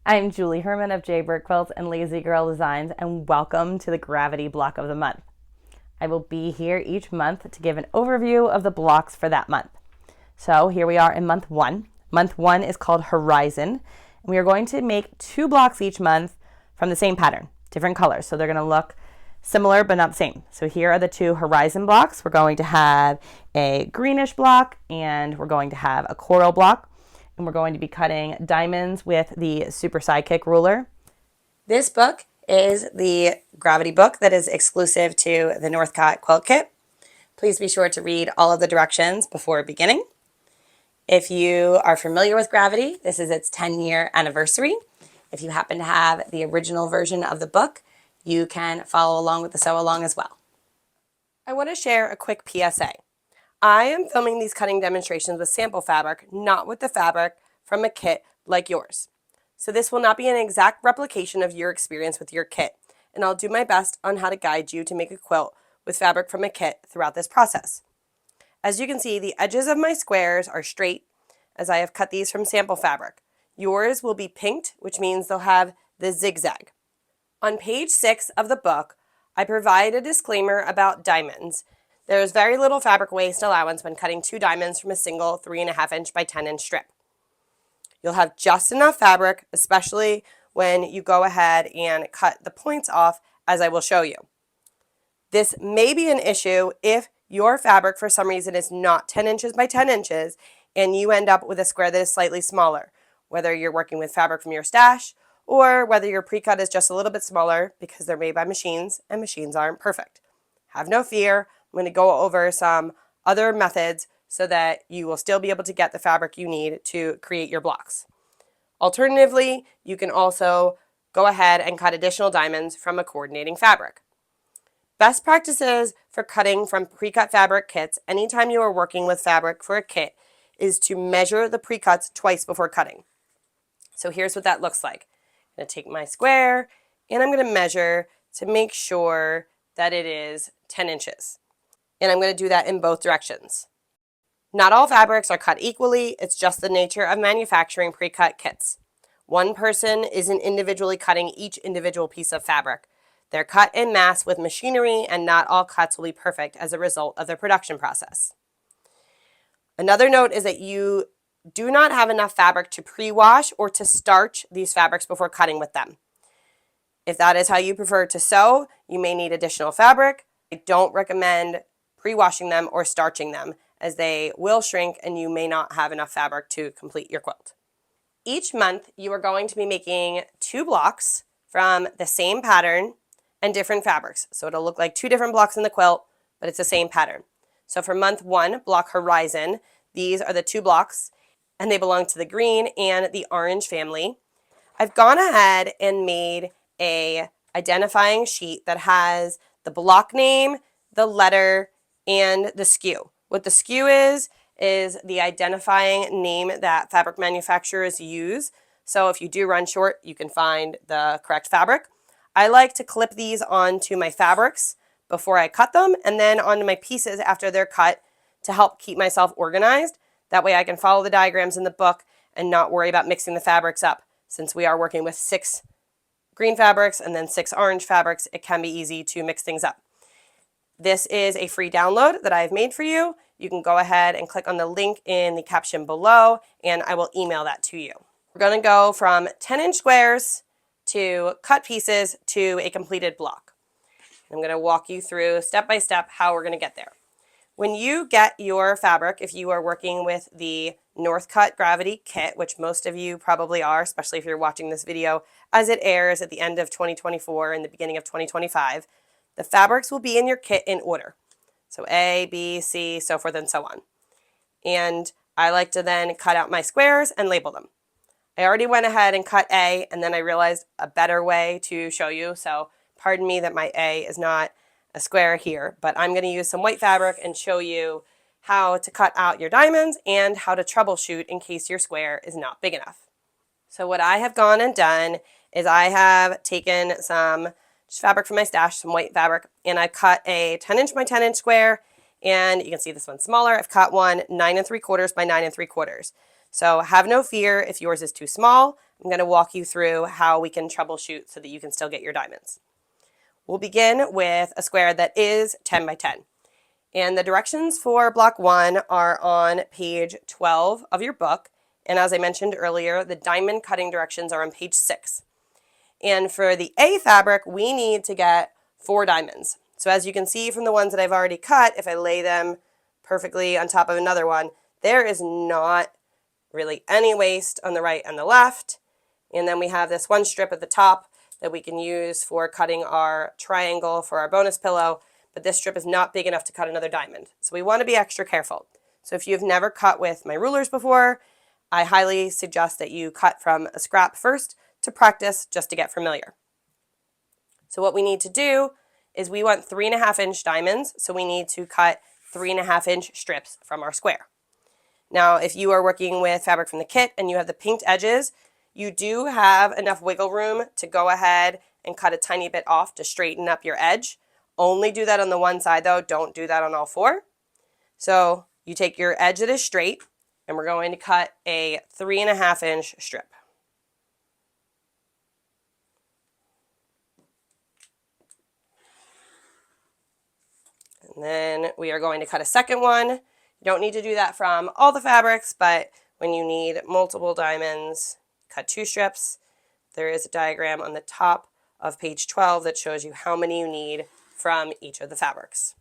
I'm Julie Herman of Jaybird Quilts and Lazy Girl Designs, and welcome to the Gravity Block of the Month. I will be here each month to give an overview of the blocks for that month. So here we are in month one. Month one is called Horizon, and we are going to make 2 blocks each month from the same pattern, different colors. So they're going to look similar but not the same. So here are the 2 Horizon blocks. We're going to have a greenish block and we're going to have a coral block. And we're going to be cutting diamonds with the Super Sidekick Ruler. This book is the Gravity book that is exclusive to the Northcott Quilt Kit. Please be sure to read all of the directions before beginning. If you are familiar with Gravity, this is its 10-year anniversary. If you happen to have the original version of the book, you can follow along with the sew along as well. I want to share a quick PSA. I am filming these cutting demonstrations with sample fabric, not with the fabric from a kit like yours. So this will not be an exact replication of your experience with your kit, and I'll do my best on how to guide you to make a quilt with fabric from a kit throughout this process. As you can see, the edges of my squares are straight as I have cut these from sample fabric. Yours will be pinked, which means they'll have the zigzag. On page 6 of the book, I provide a disclaimer about diamonds. There is very little fabric waste allowance when cutting 2 diamonds from a single 3.5 inch by 10 inch strip. You'll have just enough fabric, especially when you go ahead and cut the points off, as I will show you. This may be an issue if your fabric for some reason is not 10 inches by 10 inches and you end up with a square that is slightly smaller, whether you're working with fabric from your stash or whether your pre-cut is just a little bit smaller because they're made by machines and machines aren't perfect. Have no fear. I'm going to go over some other methods so that you will still be able to get the fabric you need to create your blocks. Alternatively, you can also go ahead and cut additional diamonds from a coordinating fabric. Best practices for cutting from pre-cut fabric kits anytime you are working with fabric for a kit is to measure the pre-cuts twice before cutting. So here's what that looks like. I'm going to take my square and I'm going to measure to make sure that it is 10 inches. And I'm going to do that in both directions. Not all fabrics are cut equally. It's just the nature of manufacturing pre-cut kits. One person isn't individually cutting each individual piece of fabric. They're cut in mass with machinery, and not all cuts will be perfect as a result of the production process. Another note is that you do not have enough fabric to pre-wash or to starch these fabrics before cutting with them. If that is how you prefer to sew, you may need additional fabric. I don't recommend pre-washing them or starching them, as they will shrink and you may not have enough fabric to complete your quilt. Each month, you are going to be making 2 blocks from the same pattern and different fabrics. So it'll look like 2 different blocks in the quilt, but it's the same pattern. So for month 1, block Horizon, these are the 2 blocks, and they belong to the green and the orange family. I've gone ahead and made a identifying sheet that has the block name, the letter, and the SKU. What the SKU is the identifying name that fabric manufacturers use. So if you do run short, you can find the correct fabric. I like to clip these onto my fabrics before I cut them and then onto my pieces after they're cut to help keep myself organized. That way I can follow the diagrams in the book and not worry about mixing the fabrics up. Since we are working with 6 green fabrics and then 6 orange fabrics, it can be easy to mix things up. This is a free download that I've made for you. You can go ahead and click on the link in the caption below and I will email that to you. We're going to go from 10-inch squares to cut pieces to a completed block. I'm going to walk you through step by step how we're going to get there. When you get your fabric, if you are working with the Northcott Gravity kit, which most of you probably are, especially if you're watching this video as it airs at the end of 2024 and the beginning of 2025, the fabrics will be in your kit in order. So A, B, C, so forth and so on. And I like to then cut out my squares and label them. I already went ahead and cut A, and then I realized a better way to show you. So pardon me that my A is not a square here, but I'm going to use some white fabric and show you how to cut out your diamonds and how to troubleshoot in case your square is not big enough. So what I have gone and done is I have taken some fabric from my stash, some white fabric, and I cut a 10-inch by 10-inch square, and you can see this one's smaller. I've cut one 9 3/4 by 9 3/4. So have no fear if yours is too small. I'm going to walk you through how we can troubleshoot so that you can still get your diamonds. We'll begin with a square that is 10 by 10. And the directions for block 1 are on page 12 of your book. And as I mentioned earlier, the diamond cutting directions are on page 6. And for the A fabric, we need to get 4 diamonds. So as you can see from the ones that I've already cut, if I lay them perfectly on top of another one, there is not really any waste on the right and the left. And then we have this one strip at the top that we can use for cutting our triangle for our bonus pillow, but this strip is not big enough to cut another diamond. So we want to be extra careful. So if you've never cut with my rulers before, I highly suggest that you cut from a scrap first to practice, just to get familiar. So what we need to do is we want 3.5-inch diamonds, so we need to cut 3.5-inch strips from our square. Now, if you are working with fabric from the kit and you have the pinked edges, you do have enough wiggle room to go ahead and cut a tiny bit off to straighten up your edge. Only do that on the one side though, don't do that on all 4. So you take your edge that is straight and we're going to cut a 3.5-inch strip. And then we are going to cut a second one. You don't need to do that from all the fabrics, but when you need multiple diamonds, cut 2 strips. There is a diagram on the top of page 12 that shows you how many you need from each of the fabrics.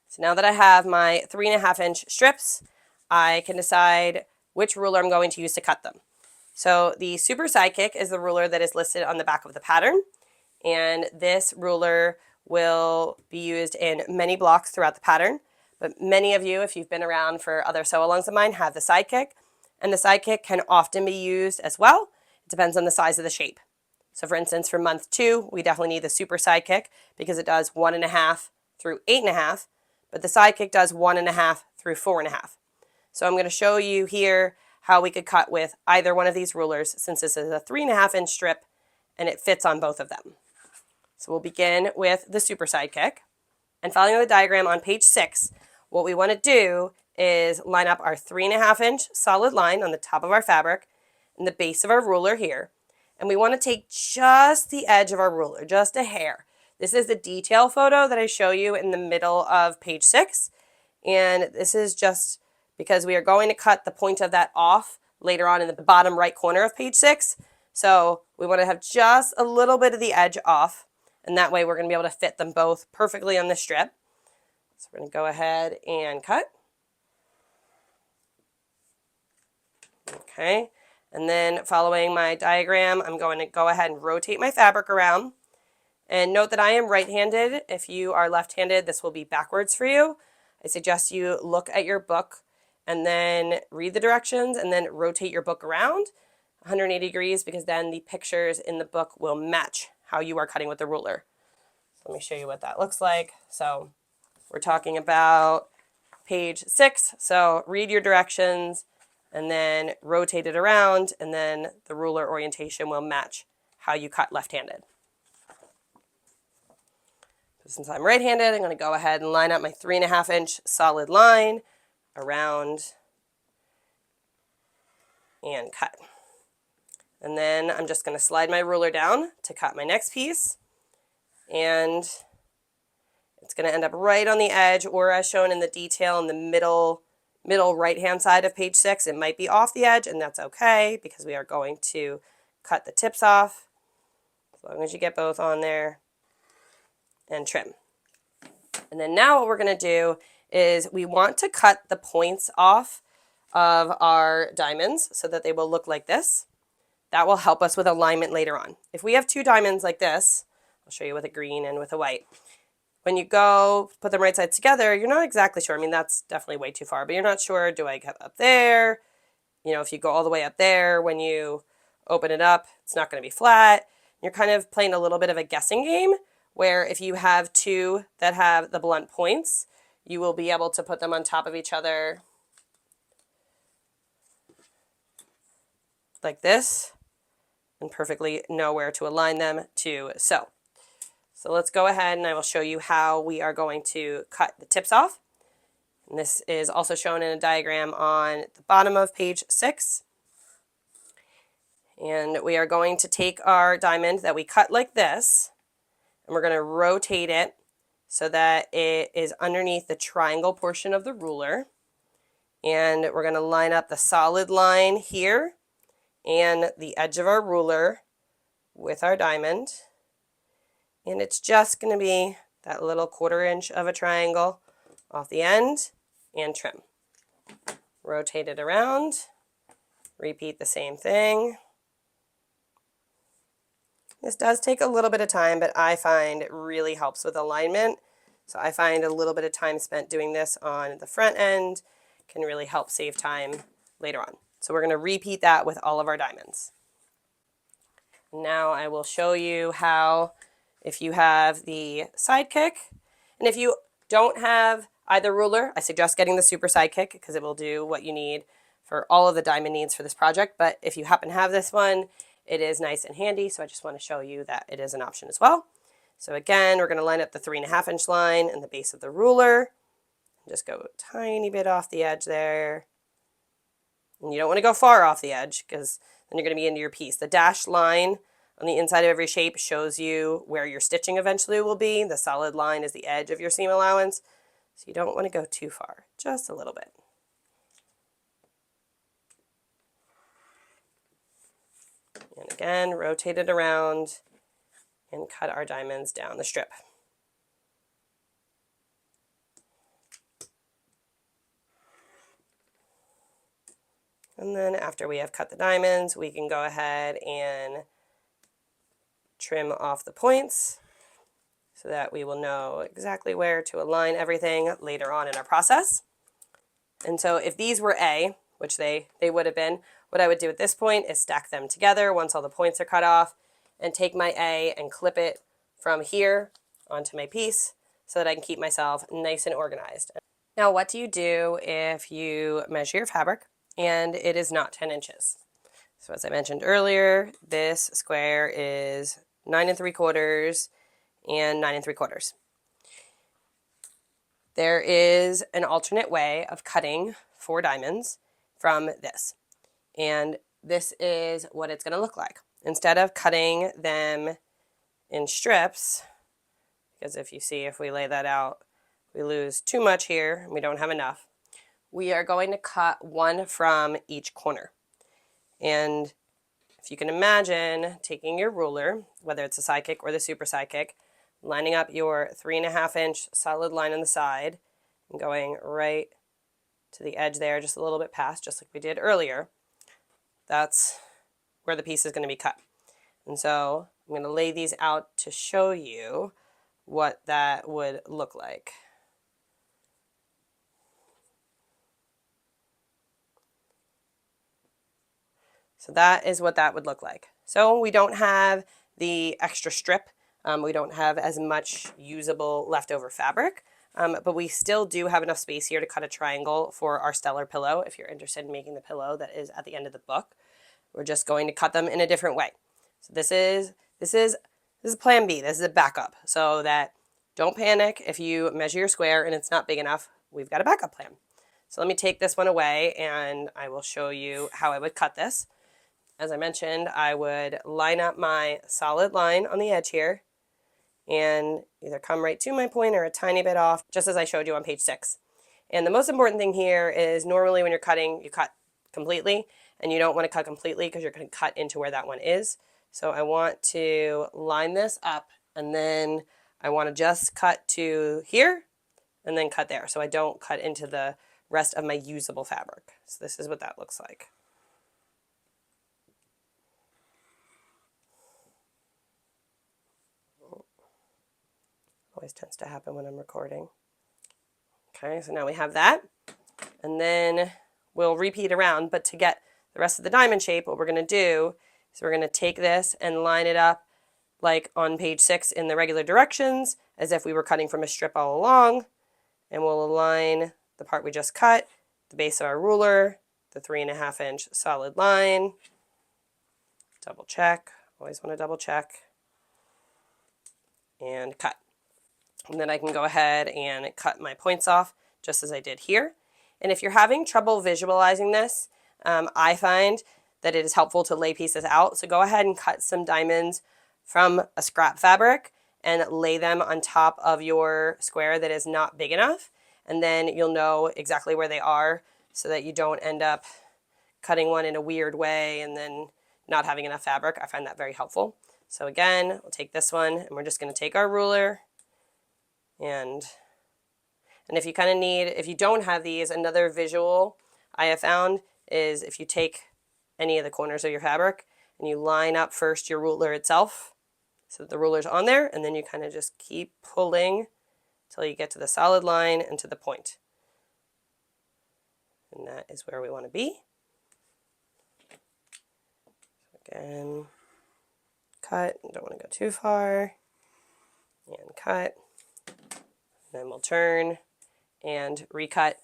So now that I have my 3.5-inch strips, I can decide which ruler I'm going to use to cut them. So the Super Sidekick is the ruler that is listed on the back of the pattern, and this ruler will be used in many blocks throughout the pattern, but many of you, if you've been around for other sew-alongs of mine, have the Sidekick, and the Sidekick can often be used as well. It depends on the size of the shape. So for instance, for month 2, we definitely need the Super Sidekick because it does 1.5 through 8.5, but the Sidekick does 1.5 through 4.5. So I'm going to show you here how we could cut with either one of these rulers, since this is a 3.5-inch strip and it fits on both of them. So we'll begin with the Super Sidekick. And following the diagram on page 6, what we want to do is line up our 3.5-inch solid line on the top of our fabric and the base of our ruler here. And we want to take just the edge of our ruler, just a hair. This is the detail photo that I show you in the middle of page 6. And this is just because we are going to cut the point of that off later on in the bottom right corner of page 6. So we want to have just a little bit of the edge off. And that way we're going to be able to fit them both perfectly on the strip. So we're going to go ahead and cut. Okay, and then following my diagram, I'm going to go ahead and rotate my fabric around. And note that I am right-handed. If you are left-handed, this will be backwards for you. I suggest you look at your book and then read the directions and then rotate your book around 180 degrees, because then the pictures in the book will match how you are cutting with the ruler. So let me show you what that looks like. So we're talking about page 6. So read your directions and then rotate it around, and then the ruler orientation will match how you cut left-handed. Since I'm right-handed, I'm going to go ahead and line up my 3.5-inch solid line around and cut. And then I'm just going to slide my ruler down to cut my next piece, and it's going to end up right on the edge, or as shown in the detail in the middle right-hand side of page 6. It might be off the edge, and that's okay because we are going to cut the tips off as long as you get both on there and trim. And then now what we're going to do is we want to cut the points off of our diamonds so that they will look like this. That will help us with alignment later on. If we have 2 diamonds like this, I'll show you with a green and with a white. When you go put them right sides together, you're not exactly sure. I mean, that's definitely way too far, but you're not sure, do I cut up there? You know, if you go all the way up there, when you open it up, it's not going to be flat. You're kind of playing a little bit of a guessing game, where if you have 2 that have the blunt points, you will be able to put them on top of each other like this and perfectly know where to align them to sew. So let's go ahead and I will show you how we are going to cut the tips off. And this is also shown in a diagram on the bottom of page 6. And we are going to take our diamond that we cut like this, and we're going to rotate it so that it is underneath the triangle portion of the ruler. And we're going to line up the solid line here and the edge of our ruler with our diamond. And it's just going to be that little 1/4 inch of a triangle off the end, and trim. Rotate it around, repeat the same thing. This does take a little bit of time, but I find it really helps with alignment. So I find a little bit of time spent doing this on the front end can really help save time later on. So we're going to repeat that with all of our diamonds. Now I will show you how, if you have the Sidekick, and if you don't have either ruler, I suggest getting the Super Sidekick because it will do what you need for all of the diamond needs for this project. But if you happen to have this one, it is nice and handy, so I just want to show you that it is an option as well. So again, we're going to line up the 3.5 inch line in the base of the ruler. Just go a tiny bit off the edge there. And you don't want to go far off the edge because then you're going to be into your piece. The dashed line on the inside of every shape shows you where your stitching eventually will be. The solid line is the edge of your seam allowance. So you don't want to go too far, just a little bit. And again, rotate it around and cut our diamonds down the strip. And then after we have cut the diamonds, we can go ahead and trim off the points so that we will know exactly where to align everything later on in our process. And so if these were A, which they would have been, what I would do at this point is stack them together once all the points are cut off and take my A and clip it from here onto my piece so that I can keep myself nice and organized. Now, what do you do if you measure your fabric and it is not 10 inches? So as I mentioned earlier, this square is 9 3/4 and 9 3/4. There is an alternate way of cutting 4 diamonds from this. And this is what it's going to look like. Instead of cutting them in strips, because if you see, if we lay that out, we lose too much here and we don't have enough. We are going to cut one from each corner. And if you can imagine taking your ruler, whether it's a Sidekick or the Super Sidekick, lining up your 3.5 inch solid line on the side and going right to the edge there, just a little bit past, just like we did earlier. That's where the piece is going to be cut. And so I'm going to lay these out to show you what that would look like. So that is what that would look like. So we don't have the extra strip. We don't have as much usable leftover fabric, but we still do have enough space here to cut a triangle for our stellar pillow if you're interested in making the pillow that is at the end of the book. We're just going to cut them in a different way. So this is plan B. This is a backup, so that don't panic if you measure your square and it's not big enough. We've got a backup plan. So let me take this one away and I will show you how I would cut this. As I mentioned, I would line up my solid line on the edge here and either come right to my point or a tiny bit off, just as I showed you on page 6. And the most important thing here is normally when you're cutting, you cut completely, and you don't want to cut completely because you're going to cut into where that one is. So I want to line this up, and then I want to just cut to here and then cut there so I don't cut into the rest of my usable fabric. So this is what that looks like. Always tends to happen when I'm recording. Okay, so now we have that. And then we'll repeat around, but to get the rest of the diamond shape, what we're going to do is we're going to take this and line it up like on page 6 in the regular directions, as if we were cutting from a strip all along. And we'll align the part we just cut, the base of our ruler, the 3.5 inch solid line. Double check, always want to double check. And cut. And then I can go ahead and cut my points off just as I did here. And if you're having trouble visualizing this, I find that it is helpful to lay pieces out. So go ahead and cut some diamonds from a scrap fabric and lay them on top of your square that is not big enough. And then you'll know exactly where they are so that you don't end up cutting one in a weird way and then not having enough fabric. I find that very helpful. So again, we'll take this one and we're just going to take our ruler and if you kind of need, if you don't have these, another visual I have found is if you take any of the corners of your fabric and you line up first your ruler itself so that the ruler's on there, and then you kind of just keep pulling until you get to the solid line and to the point. And that is where we want to be. Again, cut, don't want to go too far, and cut. And then we'll turn and recut,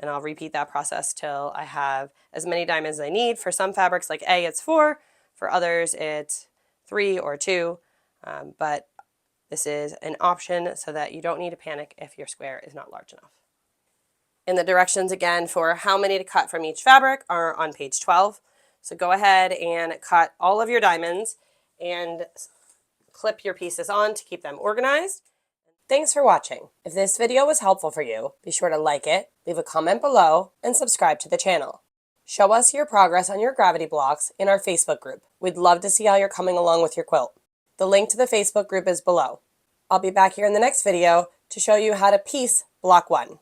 and I'll repeat that process till I have as many diamonds as I need. For some fabrics like A, it's 4. For others, it's 3 or 2. But this is an option so that you don't need to panic if your square is not large enough. And the directions again for how many to cut from each fabric are on page 12. So go ahead and cut all of your diamonds and clip your pieces on to keep them organized. Thanks for watching. If this video was helpful for you, be sure to like it, leave a comment below, and subscribe to the channel. Show us your progress on your gravity blocks in our Facebook group. We'd love to see how you're coming along with your quilt. The link to the Facebook group is below. I'll be back here in the next video to show you how to piece block 1.